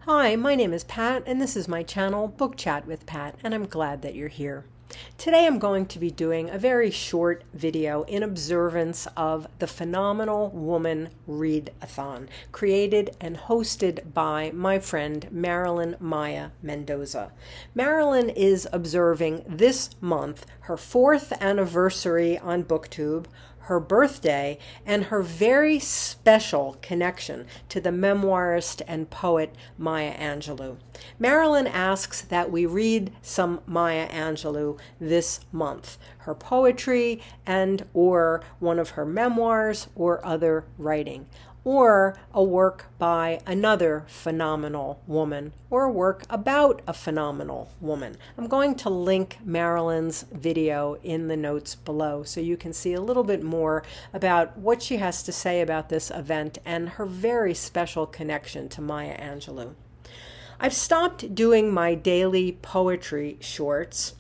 Hi, my name is Pat, and this is my channel, Book Chat with Pat, and I'm glad that you're here. Today I'm going to be doing a very short video in observance of the Phenomenal Woman Readathon, created and hosted by my friend Marilyn Maya Mendoza. Marilyn is observing this month her 4th anniversary on BookTube, her birthday, and her very special connection to the memoirist and poet Maya Angelou. Marilyn asks that we read some Maya Angelou this month, her poetry and or one of her memoirs or other writing, or a work by another phenomenal woman, or a work about a phenomenal woman. I'm going to link Marilyn's video in the notes below so you can see a little bit more about what she has to say about this event and her very special connection to Maya Angelou. I've stopped doing my daily poetry shorts,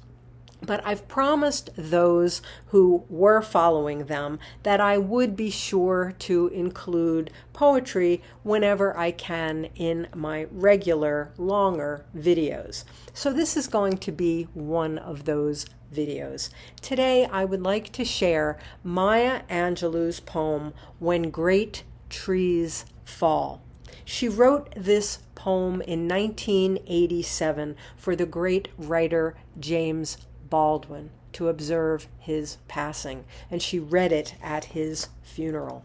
but I've promised those who were following them that I would be sure to include poetry whenever I can in my regular, longer videos. So this is going to be one of those videos. Today I would like to share Maya Angelou's poem, When Great Trees Fall. She wrote this poem in 1987 for the great writer James Baldwin to observe his passing, and she read it at his funeral.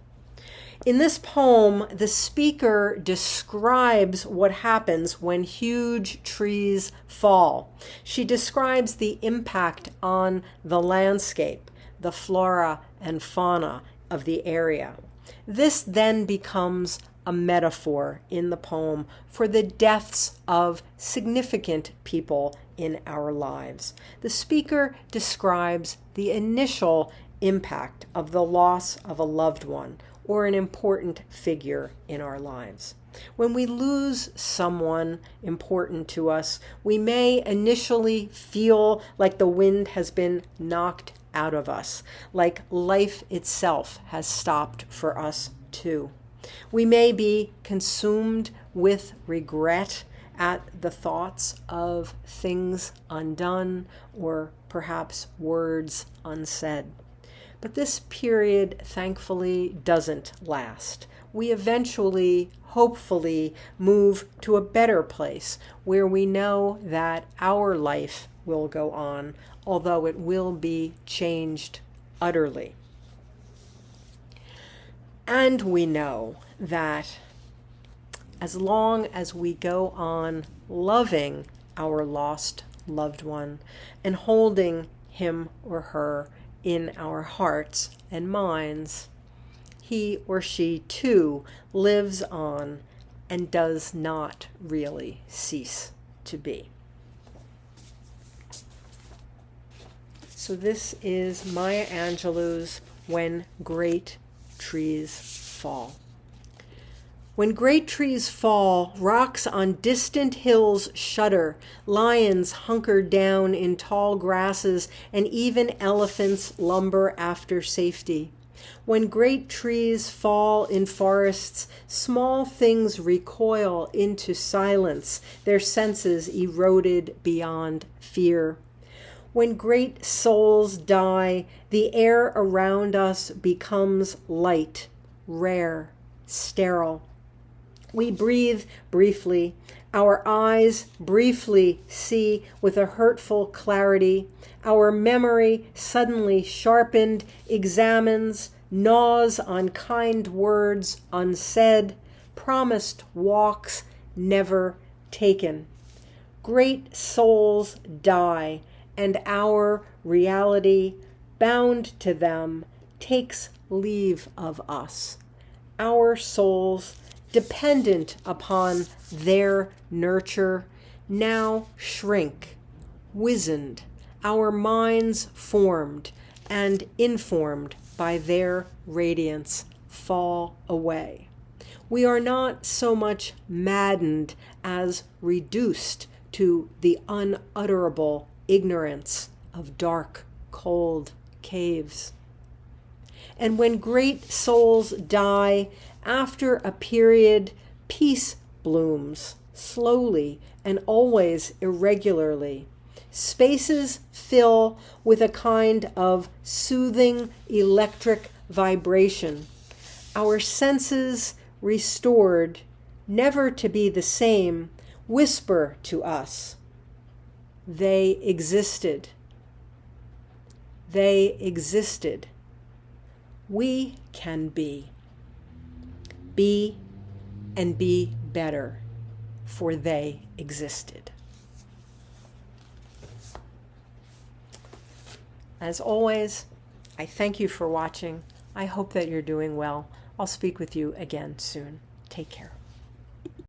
In this poem, the speaker describes what happens when huge trees fall. She describes the impact on the landscape, the flora and fauna of the area. This then becomes a metaphor in the poem for the deaths of significant people in our lives. The speaker describes the initial impact of the loss of a loved one or an important figure in our lives. When we lose someone important to us, we may initially feel like the wind has been knocked out of us, like life itself has stopped for us too. We may be consumed with regret at the thoughts of things undone or perhaps words unsaid. But this period, thankfully, doesn't last. We eventually, hopefully, move to a better place where we know that our life will go on, although it will be changed utterly. And we know that as long as we go on loving our lost loved one and holding him or her in our hearts and minds, he or she too lives on and does not really cease to be. So this is Maya Angelou's When Great Trees Fall. When great trees fall, rocks on distant hills shudder, lions hunker down in tall grasses, and even elephants lumber after safety. When great trees fall in forests, small things recoil into silence, their senses eroded beyond fear. When great souls die, the air around us becomes light, rare, sterile. We breathe briefly. Our eyes briefly see with a hurtful clarity. Our memory, suddenly sharpened, examines, gnaws on kind words unsaid, promised walks never taken. Great souls die, and our reality, bound to them, takes leave of us. Our souls, dependent upon their nurture, now shrink, wizened, our minds formed and informed by their radiance fall away. We are not so much maddened as reduced to the unutterable ignorance of dark, cold caves. And when great souls die, after a period, peace blooms, slowly, and always irregularly. Spaces fill with a kind of soothing electric vibration. Our senses restored, never to be the same, whisper to us. They existed. They existed. We can be. Be and be better, for they existed. As always, I thank you for watching. I hope that you're doing well. I'll speak with you again soon. Take care.